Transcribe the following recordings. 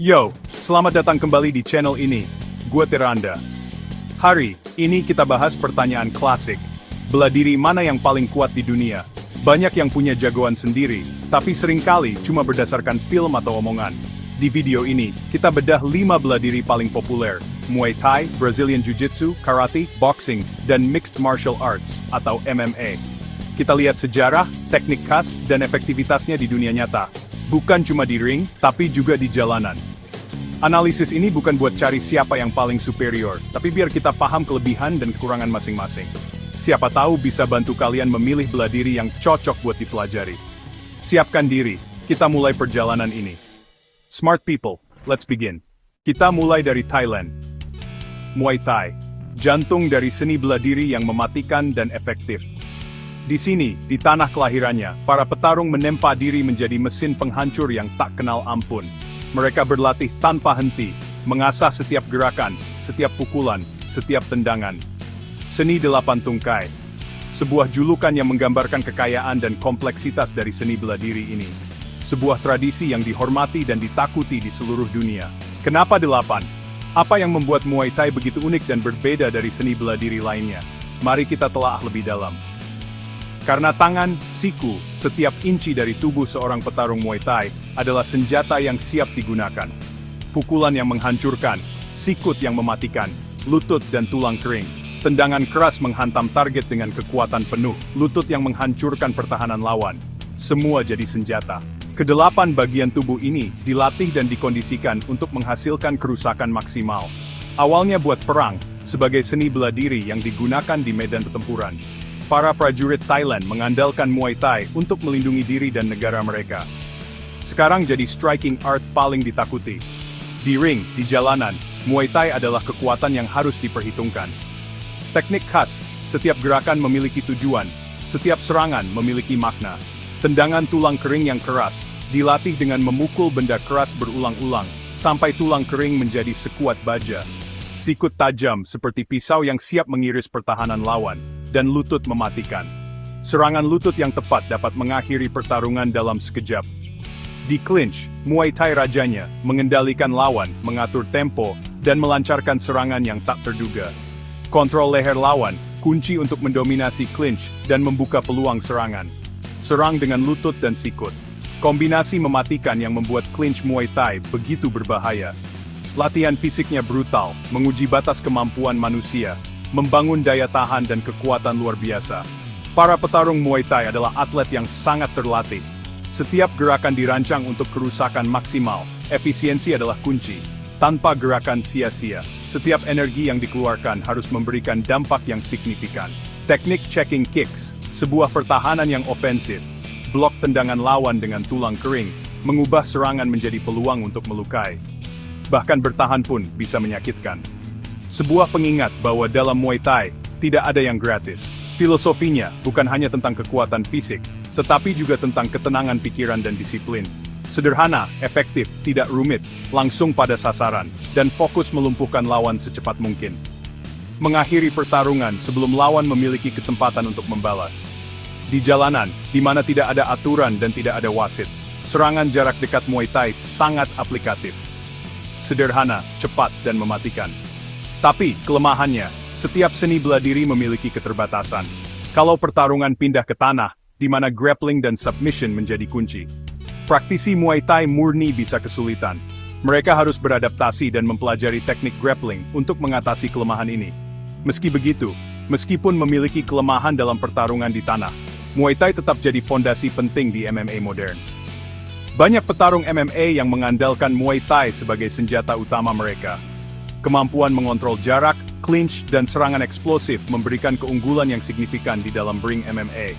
Yo, selamat datang kembali di channel ini. Gue Tiranda. Hari ini kita bahas pertanyaan klasik. Bela diri mana yang paling kuat di dunia? Banyak yang punya jagoan sendiri, tapi seringkali cuma berdasarkan film atau omongan. Di video ini, kita bedah 5 bela diri paling populer. Muay Thai, Brazilian Jiu-Jitsu, Karate, Boxing, dan Mixed Martial Arts atau MMA. Kita lihat sejarah, teknik khas, dan efektivitasnya di dunia nyata. Bukan cuma di ring, tapi juga di jalanan. Analisis ini bukan buat cari siapa yang paling superior, tapi biar kita paham kelebihan dan kekurangan masing-masing. Siapa tahu bisa bantu kalian memilih bela diri yang cocok buat dipelajari. Siapkan diri, kita mulai perjalanan ini. Smart people, let's begin. Kita mulai dari Thailand. Muay Thai, jantung dari seni bela diri yang mematikan dan efektif. Di sini, di tanah kelahirannya, para petarung menempa diri menjadi mesin penghancur yang tak kenal ampun. Mereka berlatih tanpa henti, mengasah setiap gerakan, setiap pukulan, setiap tendangan. Seni Delapan Tungkai, sebuah julukan yang menggambarkan kekayaan dan kompleksitas dari seni bela diri ini. Sebuah tradisi yang dihormati dan ditakuti di seluruh dunia. Kenapa 8? Apa yang membuat Muay Thai begitu unik dan berbeda dari seni bela diri lainnya? Mari kita telaah lebih dalam. Karena tangan, siku, setiap inci dari tubuh seorang petarung Muay Thai adalah senjata yang siap digunakan. Pukulan yang menghancurkan, sikut yang mematikan, lutut dan tulang kering. Tendangan keras menghantam target dengan kekuatan penuh, lutut yang menghancurkan pertahanan lawan. Semua jadi senjata. Kedelapan bagian tubuh ini dilatih dan dikondisikan untuk menghasilkan kerusakan maksimal. Awalnya buat perang, sebagai seni bela diri yang digunakan di medan pertempuran. Para prajurit Thailand mengandalkan Muay Thai untuk melindungi diri dan negara mereka. Sekarang jadi striking art paling ditakuti. Di ring, di jalanan, Muay Thai adalah kekuatan yang harus diperhitungkan. Teknik khas, setiap gerakan memiliki tujuan, setiap serangan memiliki makna. Tendangan tulang kering yang keras, dilatih dengan memukul benda keras berulang-ulang, sampai tulang kering menjadi sekuat baja. Sikut tajam seperti pisau yang siap mengiris pertahanan lawan, dan lutut mematikan. Serangan lutut yang tepat dapat mengakhiri pertarungan dalam sekejap. Di clinch, Muay Thai rajanya, mengendalikan lawan, mengatur tempo, dan melancarkan serangan yang tak terduga. Kontrol leher lawan, kunci untuk mendominasi clinch, dan membuka peluang serangan. Serang dengan lutut dan sikut. Kombinasi mematikan yang membuat clinch Muay Thai begitu berbahaya. Latihan fisiknya brutal, menguji batas kemampuan manusia, membangun daya tahan dan kekuatan luar biasa. Para petarung Muay Thai adalah atlet yang sangat terlatih. Setiap gerakan dirancang untuk kerusakan maksimal, efisiensi adalah kunci. Tanpa gerakan sia-sia, setiap energi yang dikeluarkan harus memberikan dampak yang signifikan. Teknik checking kicks, sebuah pertahanan yang ofensif. Blok tendangan lawan dengan tulang kering, mengubah serangan menjadi peluang untuk melukai. Bahkan bertahan pun bisa menyakitkan. Sebuah pengingat bahwa dalam Muay Thai, tidak ada yang gratis. Filosofinya bukan hanya tentang kekuatan fisik, tetapi juga tentang ketenangan pikiran dan disiplin. Sederhana, efektif, tidak rumit, langsung pada sasaran, dan fokus melumpuhkan lawan secepat mungkin. Mengakhiri pertarungan sebelum lawan memiliki kesempatan untuk membalas. Di jalanan, di mana tidak ada aturan dan tidak ada wasit, serangan jarak dekat Muay Thai sangat aplikatif. Sederhana, cepat, dan mematikan. Tapi, kelemahannya, setiap seni bela diri memiliki keterbatasan. Kalau pertarungan pindah ke tanah, di mana grappling dan submission menjadi kunci. Praktisi Muay Thai murni bisa kesulitan. Mereka harus beradaptasi dan mempelajari teknik grappling untuk mengatasi kelemahan ini. Meski begitu, meskipun memiliki kelemahan dalam pertarungan di tanah, Muay Thai tetap jadi fondasi penting di MMA modern. Banyak petarung MMA yang mengandalkan Muay Thai sebagai senjata utama mereka. Kemampuan mengontrol jarak, clinch, dan serangan eksplosif memberikan keunggulan yang signifikan di dalam ring MMA.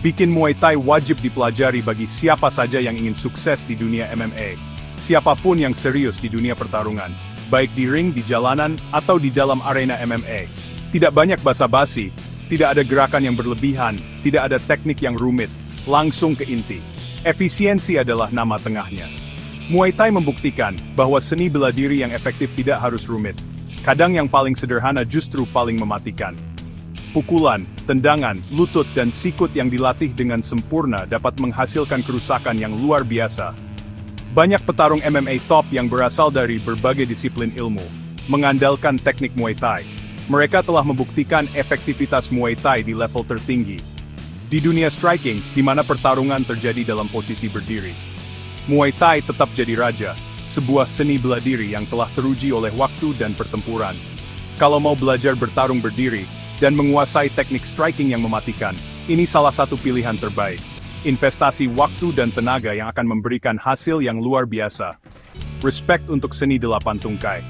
Bikin Muay Thai wajib dipelajari bagi siapa saja yang ingin sukses di dunia MMA. Siapapun yang serius di dunia pertarungan, baik di ring, di jalanan, atau di dalam arena MMA. Tidak banyak basa-basi, tidak ada gerakan yang berlebihan, tidak ada teknik yang rumit, langsung ke inti. Efisiensi adalah nama tengahnya. Muay Thai membuktikan bahwa seni bela diri yang efektif tidak harus rumit. Kadang yang paling sederhana justru paling mematikan. Pukulan, tendangan, lutut dan sikut yang dilatih dengan sempurna dapat menghasilkan kerusakan yang luar biasa. Banyak petarung MMA top yang berasal dari berbagai disiplin ilmu, mengandalkan teknik Muay Thai. Mereka telah membuktikan efektivitas Muay Thai di level tertinggi. Di dunia striking, di mana pertarungan terjadi dalam posisi berdiri, Muay Thai tetap jadi raja, sebuah seni bela diri yang telah teruji oleh waktu dan pertempuran. Kalau mau belajar bertarung berdiri, dan menguasai teknik striking yang mematikan, ini salah satu pilihan terbaik. Investasi waktu dan tenaga yang akan memberikan hasil yang luar biasa. Respect untuk seni delapan tungkai.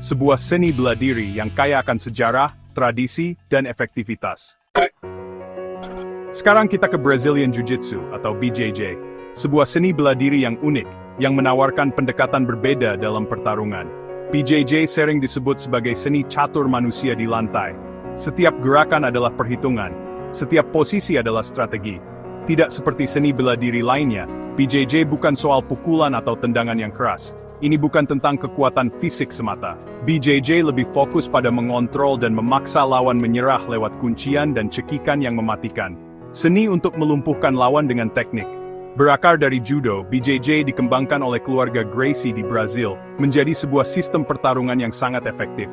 Sebuah seni bela diri yang kaya akan sejarah, tradisi, dan efektivitas. Sekarang kita ke Brazilian Jiu-Jitsu atau BJJ. Sebuah seni bela diri yang unik, yang menawarkan pendekatan berbeda dalam pertarungan. BJJ sering disebut sebagai seni catur manusia di lantai. Setiap gerakan adalah perhitungan. Setiap posisi adalah strategi. Tidak seperti seni bela diri lainnya, BJJ bukan soal pukulan atau tendangan yang keras. Ini bukan tentang kekuatan fisik semata. BJJ lebih fokus pada mengontrol dan memaksa lawan menyerah lewat kuncian dan cekikan yang mematikan. Seni untuk melumpuhkan lawan dengan teknik. Berakar dari judo, BJJ dikembangkan oleh keluarga Gracie di Brazil, menjadi sebuah sistem pertarungan yang sangat efektif.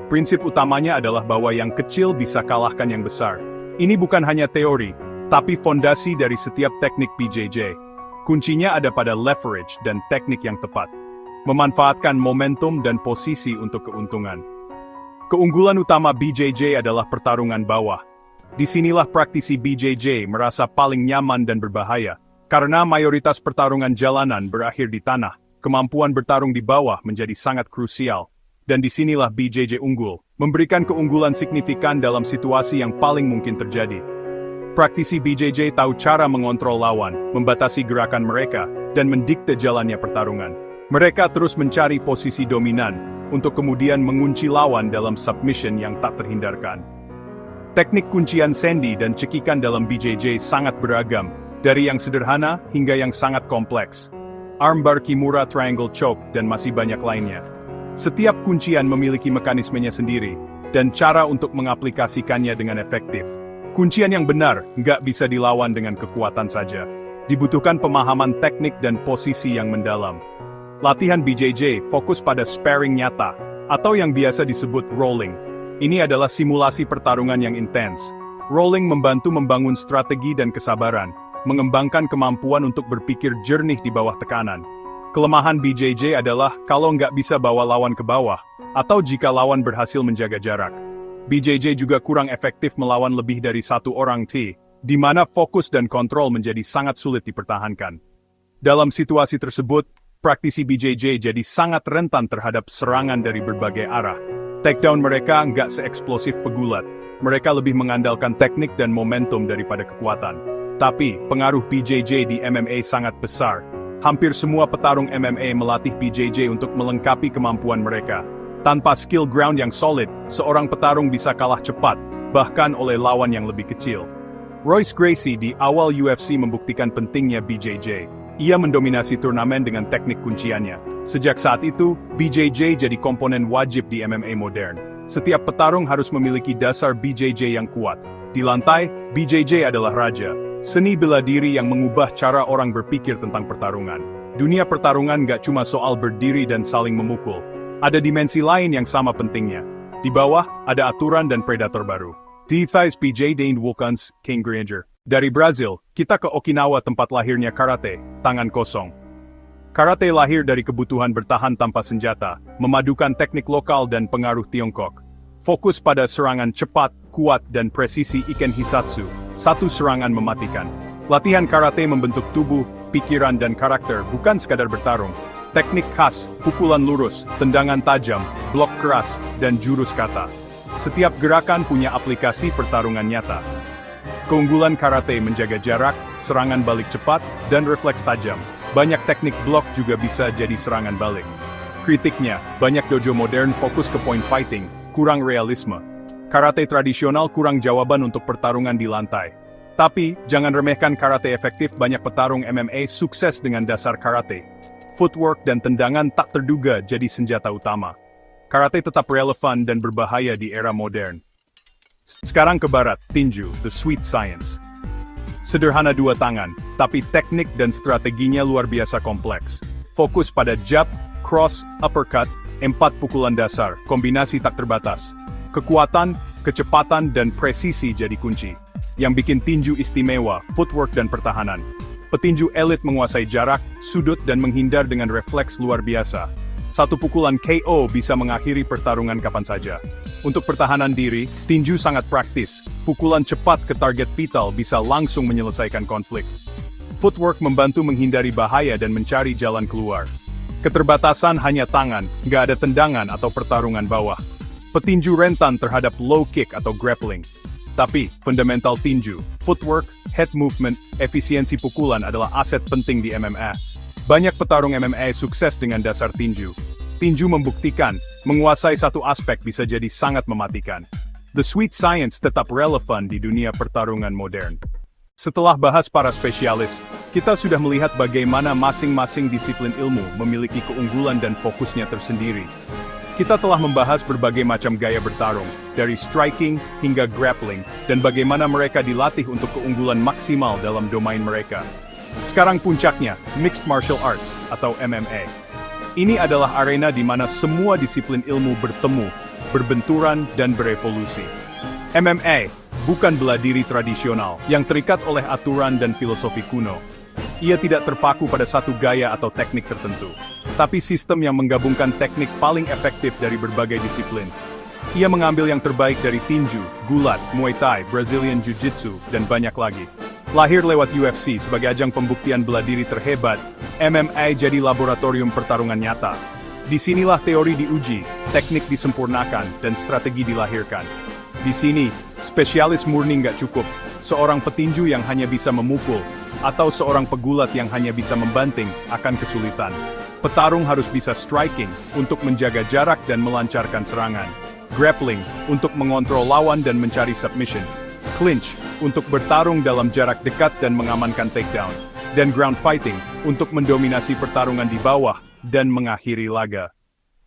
Prinsip utamanya adalah bahwa yang kecil bisa kalahkan yang besar. Ini bukan hanya teori, tapi fondasi dari setiap teknik BJJ. Kuncinya ada pada leverage dan teknik yang tepat. Memanfaatkan momentum dan posisi untuk keuntungan. Keunggulan utama BJJ adalah pertarungan bawah. Disinilah praktisi BJJ merasa paling nyaman dan berbahaya. Karena mayoritas pertarungan jalanan berakhir di tanah, kemampuan bertarung di bawah menjadi sangat krusial. Dan disinilah BJJ unggul, memberikan keunggulan signifikan dalam situasi yang paling mungkin terjadi. Praktisi BJJ tahu cara mengontrol lawan, membatasi gerakan mereka, dan mendikte jalannya pertarungan. Mereka terus mencari posisi dominan, untuk kemudian mengunci lawan dalam submission yang tak terhindarkan. Teknik kuncian sendi dan cekikan dalam BJJ sangat beragam, dari yang sederhana hingga yang sangat kompleks. Armbar Kimura Triangle Choke dan masih banyak lainnya. Setiap kuncian memiliki mekanismenya sendiri, dan cara untuk mengaplikasikannya dengan efektif. Kuncian yang benar nggak bisa dilawan dengan kekuatan saja. Dibutuhkan pemahaman teknik dan posisi yang mendalam. Latihan BJJ fokus pada sparring nyata, atau yang biasa disebut rolling. Ini adalah simulasi pertarungan yang intens. Rolling membantu membangun strategi dan kesabaran, mengembangkan kemampuan untuk berpikir jernih di bawah tekanan. Kelemahan BJJ adalah kalau nggak bisa bawa lawan ke bawah, atau jika lawan berhasil menjaga jarak. BJJ juga kurang efektif melawan lebih dari satu orang di mana fokus dan kontrol menjadi sangat sulit dipertahankan. Dalam situasi tersebut, praktisi BJJ jadi sangat rentan terhadap serangan dari berbagai arah. Takedown mereka nggak seeksplosif pegulat, mereka lebih mengandalkan teknik dan momentum daripada kekuatan. Tapi, pengaruh BJJ di MMA sangat besar. Hampir semua petarung MMA melatih BJJ untuk melengkapi kemampuan mereka. Tanpa skill ground yang solid, seorang petarung bisa kalah cepat, bahkan oleh lawan yang lebih kecil. Royce Gracie di awal UFC membuktikan pentingnya BJJ. Ia mendominasi turnamen dengan teknik kunciannya. Sejak saat itu, BJJ jadi komponen wajib di MMA modern. Setiap petarung harus memiliki dasar BJJ yang kuat. Di lantai, BJJ adalah raja. Seni bela diri yang mengubah cara orang berpikir tentang pertarungan. Dunia pertarungan gak cuma soal berdiri dan saling memukul. Ada dimensi lain yang sama pentingnya. Di bawah, ada aturan dan predator baru. Defense BJ Dane Wilkins, King Granger. Dari Brazil, kita ke Okinawa tempat lahirnya karate, tangan kosong. Karate lahir dari kebutuhan bertahan tanpa senjata, memadukan teknik lokal dan pengaruh Tiongkok. Fokus pada serangan cepat, kuat dan presisi Iken Hisatsu, satu serangan mematikan. Latihan karate membentuk tubuh, pikiran dan karakter bukan sekadar bertarung. Teknik khas, pukulan lurus, tendangan tajam, blok keras, dan jurus kata. Setiap gerakan punya aplikasi pertarungan nyata. Keunggulan karate menjaga jarak, serangan balik cepat, dan refleks tajam. Banyak teknik blok juga bisa jadi serangan balik. Kritiknya, banyak dojo modern fokus ke point fighting, kurang realisme. Karate tradisional kurang jawaban untuk pertarungan di lantai. Tapi, jangan remehkan karate efektif. Banyak petarung MMA sukses dengan dasar karate. Footwork dan tendangan tak terduga jadi senjata utama. Karate tetap relevan dan berbahaya di era modern. Sekarang ke barat, tinju, the sweet science. Sederhana dua tangan, tapi teknik dan strateginya luar biasa kompleks. Fokus pada jab, cross, uppercut, 4 pukulan dasar, kombinasi tak terbatas. Kekuatan, kecepatan, dan presisi jadi kunci. Yang bikin tinju istimewa, footwork dan pertahanan. Petinju elit menguasai jarak, sudut dan menghindar dengan refleks luar biasa. Satu pukulan KO bisa mengakhiri pertarungan kapan saja. Untuk pertahanan diri, tinju sangat praktis. Pukulan cepat ke target vital bisa langsung menyelesaikan konflik. Footwork membantu menghindari bahaya dan mencari jalan keluar. Keterbatasan hanya tangan, nggak ada tendangan atau pertarungan bawah. Petinju rentan terhadap low kick atau grappling. Tapi, fundamental tinju, footwork, head movement, efisiensi pukulan adalah aset penting di MMA. Banyak petarung MMA sukses dengan dasar tinju. Tinju membuktikan, menguasai satu aspek bisa jadi sangat mematikan. The sweet science tetap relevan di dunia pertarungan modern. Setelah bahas para spesialis, kita sudah melihat bagaimana masing-masing disiplin ilmu memiliki keunggulan dan fokusnya tersendiri. Kita telah membahas berbagai macam gaya bertarung, dari striking hingga grappling, dan bagaimana mereka dilatih untuk keunggulan maksimal dalam domain mereka. Sekarang puncaknya, Mixed Martial Arts, atau MMA. Ini adalah arena di mana semua disiplin ilmu bertemu, berbenturan, dan berevolusi. MMA bukan bela diri tradisional yang terikat oleh aturan dan filosofi kuno. Ia tidak terpaku pada satu gaya atau teknik tertentu, tapi sistem yang menggabungkan teknik paling efektif dari berbagai disiplin. Ia mengambil yang terbaik dari tinju, gulat, Muay Thai, Brazilian Jiu-Jitsu, dan banyak lagi. Lahir lewat UFC sebagai ajang pembuktian bela diri terhebat, MMA jadi laboratorium pertarungan nyata. Disinilah teori diuji, teknik disempurnakan, dan strategi dilahirkan. Di sini, spesialis murni nggak cukup, seorang petinju yang hanya bisa memukul, atau seorang pegulat yang hanya bisa membanting, akan kesulitan. Petarung harus bisa striking, untuk menjaga jarak dan melancarkan serangan. Grappling, untuk mengontrol lawan dan mencari submission. Clinch, untuk bertarung dalam jarak dekat dan mengamankan takedown. Dan ground fighting, untuk mendominasi pertarungan di bawah, dan mengakhiri laga.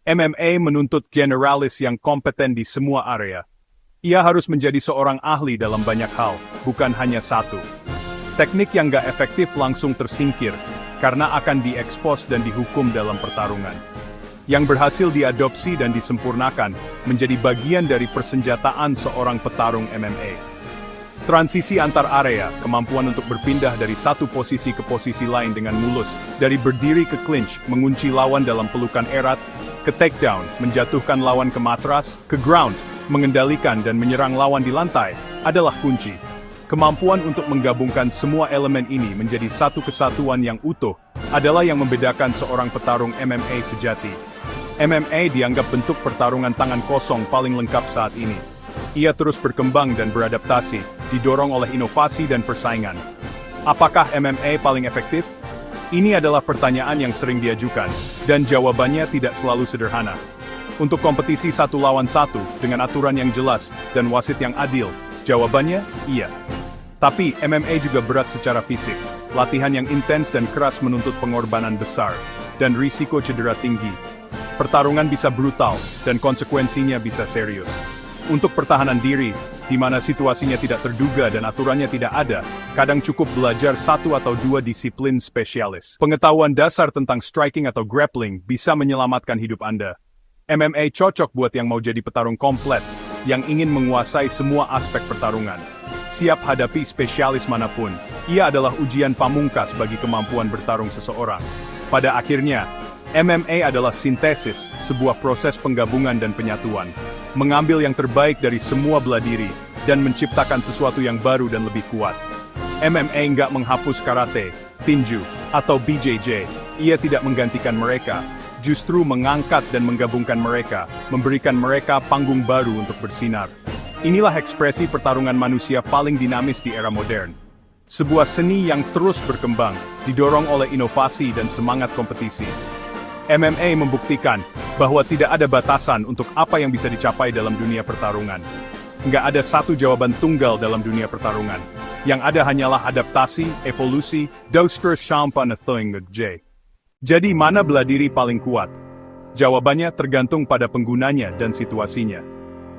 MMA menuntut generalis yang kompeten di semua area. Ia harus menjadi seorang ahli dalam banyak hal, bukan hanya satu. Teknik yang gak efektif langsung tersingkir, karena akan diekspos dan dihukum dalam pertarungan. Yang berhasil diadopsi dan disempurnakan, menjadi bagian dari persenjataan seorang petarung MMA. Transisi antar area, kemampuan untuk berpindah dari satu posisi ke posisi lain dengan mulus, dari berdiri ke clinch, mengunci lawan dalam pelukan erat, ke takedown, menjatuhkan lawan ke matras, ke ground, mengendalikan dan menyerang lawan di lantai, adalah kunci. Kemampuan untuk menggabungkan semua elemen ini menjadi satu kesatuan yang utuh, adalah yang membedakan seorang petarung MMA sejati. MMA dianggap bentuk pertarungan tangan kosong paling lengkap saat ini. Ia terus berkembang dan beradaptasi, didorong oleh inovasi dan persaingan. Apakah MMA paling efektif? Ini adalah pertanyaan yang sering diajukan, dan jawabannya tidak selalu sederhana. Untuk kompetisi 1 lawan 1, dengan aturan yang jelas, dan wasit yang adil, jawabannya, iya. Tapi, MMA juga berat secara fisik. Latihan yang intens dan keras menuntut pengorbanan besar, dan risiko cedera tinggi. Pertarungan bisa brutal, dan konsekuensinya bisa serius. Untuk pertahanan diri, di mana situasinya tidak terduga dan aturannya tidak ada, kadang cukup belajar 1 atau 2 disiplin spesialis. Pengetahuan dasar tentang striking atau grappling bisa menyelamatkan hidup Anda. MMA cocok buat yang mau jadi petarung komplet, yang ingin menguasai semua aspek pertarungan. Siap hadapi spesialis manapun, ia adalah ujian pamungkas bagi kemampuan bertarung seseorang. Pada akhirnya, MMA adalah sintesis, sebuah proses penggabungan dan penyatuan. Mengambil yang terbaik dari semua bela diri, dan menciptakan sesuatu yang baru dan lebih kuat. MMA nggak menghapus karate, tinju, atau BJJ, ia tidak menggantikan mereka, justru mengangkat dan menggabungkan mereka, memberikan mereka panggung baru untuk bersinar. Inilah ekspresi pertarungan manusia paling dinamis di era modern. Sebuah seni yang terus berkembang, didorong oleh inovasi dan semangat kompetisi. MMA membuktikan bahwa tidak ada batasan untuk apa yang bisa dicapai dalam dunia pertarungan. Nggak ada satu jawaban tunggal dalam dunia pertarungan. Yang ada hanyalah adaptasi, evolusi, Doster Champan J. Jadi mana bela diri paling kuat? Jawabannya tergantung pada penggunanya dan situasinya.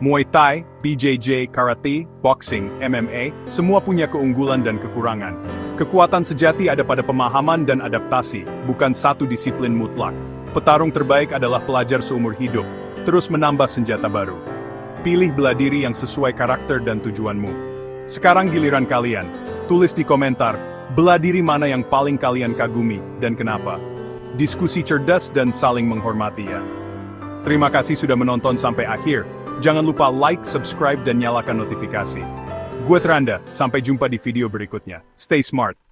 Muay Thai, BJJ, Karate, Boxing, MMA, semua punya keunggulan dan kekurangan. Kekuatan sejati ada pada pemahaman dan adaptasi, bukan satu disiplin mutlak. Petarung terbaik adalah pelajar seumur hidup, terus menambah senjata baru. Pilih bela diri yang sesuai karakter dan tujuanmu. Sekarang giliran kalian, tulis di komentar, bela diri mana yang paling kalian kagumi, dan kenapa. Diskusi cerdas dan saling menghormati ya. Terima kasih sudah menonton sampai akhir. Jangan lupa like, subscribe, dan nyalakan notifikasi. Gue Tranda, sampai jumpa di video berikutnya. Stay smart.